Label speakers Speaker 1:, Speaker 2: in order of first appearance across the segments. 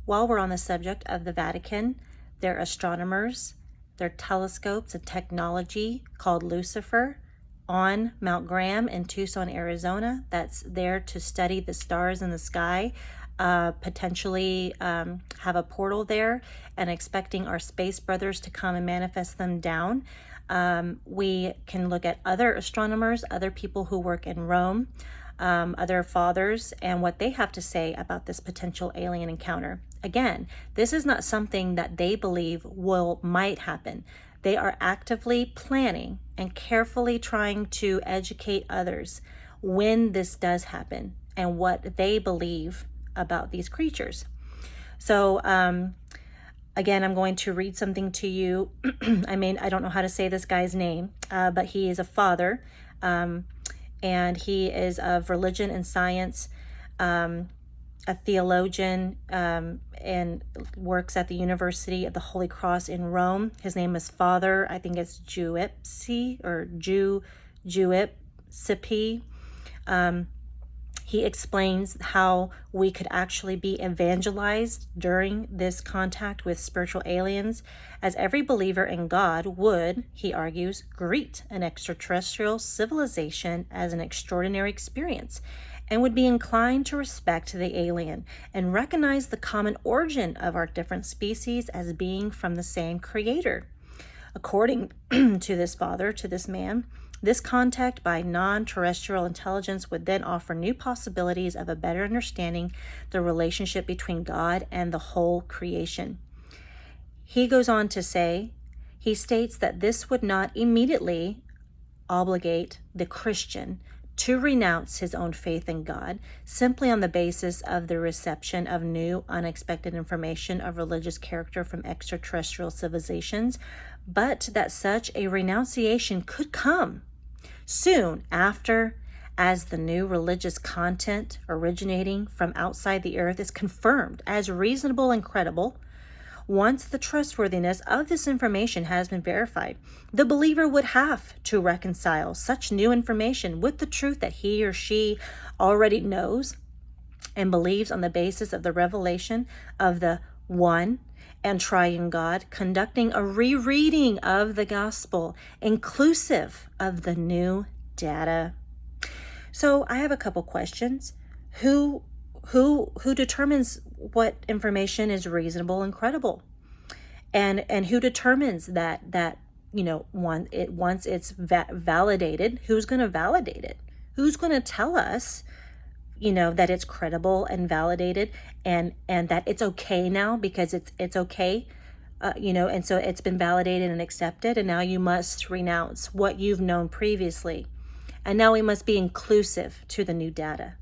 Speaker 1: while we're on the subject of the Vatican, their astronomers, their telescopes and technology called Lucifer on Mount Graham in Tucson, Arizona, that's there to study the stars in the sky, potentially have a portal there, and expecting our space brothers to come and manifest them down. We can look at other astronomers, other people who work in Rome, other fathers, and what they have to say about this potential alien encounter. Again, this is not something that they believe might happen. They are actively planning and carefully trying to educate others when this does happen and what they believe about these creatures. So, again, I'm going to read something to you. I don't know how to say this guy's name, but he is a father, and he is of religion and science, a theologian, and works at the University of the Holy Cross in Rome. His name is Father, I think it's Giuseppe or Giuseppe. He explains how we could actually be evangelized during this contact with spiritual aliens, as every believer in God would, he argues, greet an extraterrestrial civilization as an extraordinary experience, and would be inclined to respect the alien and recognize the common origin of our different species as being from the same creator. According to this father, to this man, this contact by non-terrestrial intelligence would then offer new possibilities of a better understanding the relationship between God and the whole creation. He goes on to say, he states that this would not immediately obligate the Christian to renounce his own faith in God simply on the basis of the reception of new, unexpected information of religious character from extraterrestrial civilizations, but that such a renunciation could come soon after, as the new religious content originating from outside the earth is confirmed as reasonable and credible. Once the trustworthiness of this information has been verified, the believer would have to reconcile such new information with the truth that he or she already knows and believes on the basis of the revelation of the one and triune God, conducting a rereading of the gospel, inclusive of the new data. So I have a couple questions. Who determines what information is reasonable and credible? And who determines that once it's validated, who's going to validate it? Who's going to tell us that it's credible and validated and that it's okay now because it's okay, and so it's been validated and accepted, and now you must renounce what you've known previously. And now we must be inclusive to the new data.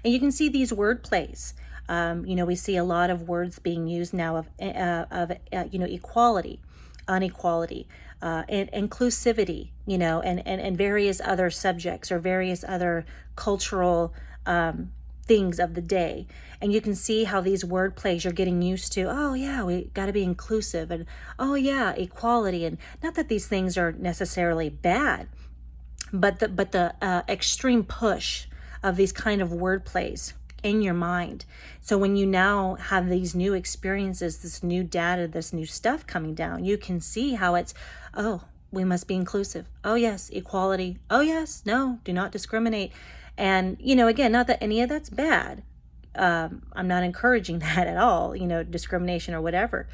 Speaker 1: And you can see these word plays. We see a lot of words being used now of equality, inequality, and inclusivity, and various other subjects or various other cultural things of the day. And you can see how these word plays you're getting used to. Oh yeah, we got to be inclusive, and oh yeah, equality. And not that these things are necessarily bad, but the extreme push of these kind of word plays in your mind. So when you now have these new experiences, this new data, this new stuff coming down, you can see how it's, oh, we must be inclusive. Oh yes, equality. Oh yes, no, do not discriminate. And, again, not that any of that's bad. I'm not encouraging that at all, discrimination or whatever.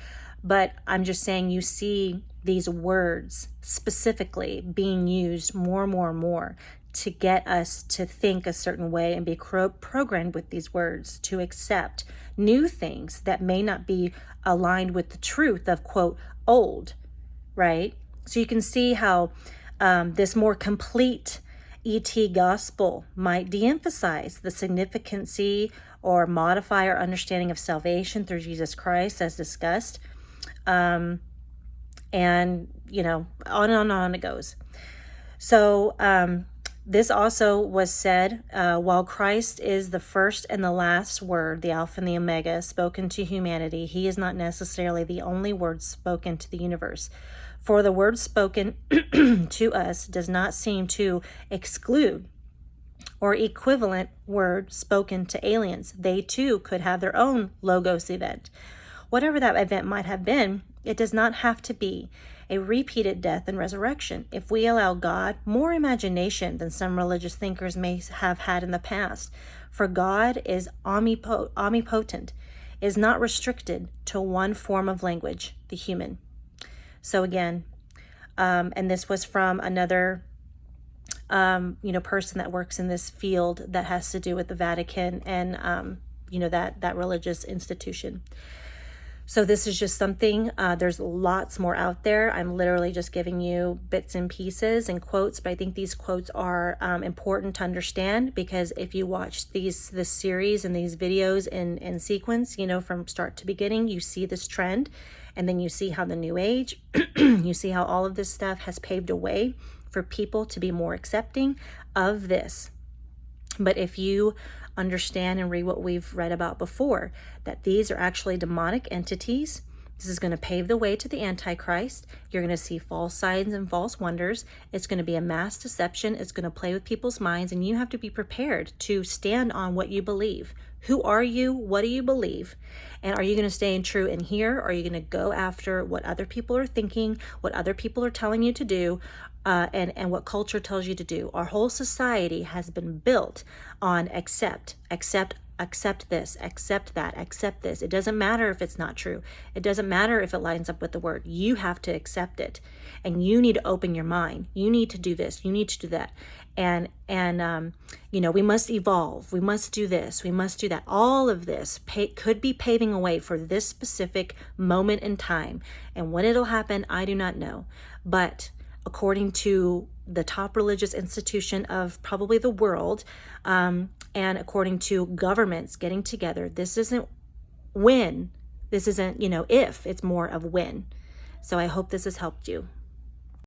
Speaker 1: But I'm just saying you see these words specifically being used more and more and more to get us to think a certain way and be programmed with these words to accept new things that may not be aligned with the truth of, quote, old, right? So you can see how this more complete ET gospel might de-emphasize the significancy or modify our understanding of salvation through Jesus Christ as discussed. And, on and on it goes. So this also was said, while Christ is the first and the last word, the Alpha and the Omega, spoken to humanity, he is not necessarily the only word spoken to the universe. For the word spoken to us does not seem to exclude or equivalent word spoken to aliens. They too could have their own logos event. Whatever that event might have been, it does not have to be a repeated death and resurrection if we allow God more imagination than some religious thinkers may have had in the past. For God is omnipotent, is not restricted to one form of language, the human. So again, and this was from another person that works in this field that has to do with the Vatican and that religious institution. So this is just something, there's lots more out there. I'm literally just giving you bits and pieces and quotes, but I think these quotes are important to understand, because if you watch this series and these videos in sequence, from start to beginning, you see this trend, and then you see how the New Age, you see how all of this stuff has paved a way for people to be more accepting of this. But if you understand and read what we've read about before, that these are actually demonic entities, this is going to pave the way to the Antichrist. You're going to see false signs and false wonders. It's going to be a mass deception. It's going to play with people's minds, and you have to be prepared to stand on what you believe. Who are you? What do you believe? And are you going to stay true in here? Or are you going to go after what other people are thinking, what other people are telling you to do, and what culture tells you to do? Our whole society has been built on accept this, accept that, accept this. It doesn't matter if it's not true. It doesn't matter if it lines up with the word. You have to accept it, and you need to open your mind. You need to do this. You need to do that. And we must evolve. We must do this. We must do that. All of this could be paving a way for this specific moment in time. And when it'll happen, I do not know. But according to the top religious institution of probably the world, and according to governments getting together, this isn't when, this isn't, if, it's more of when. So I hope this has helped you.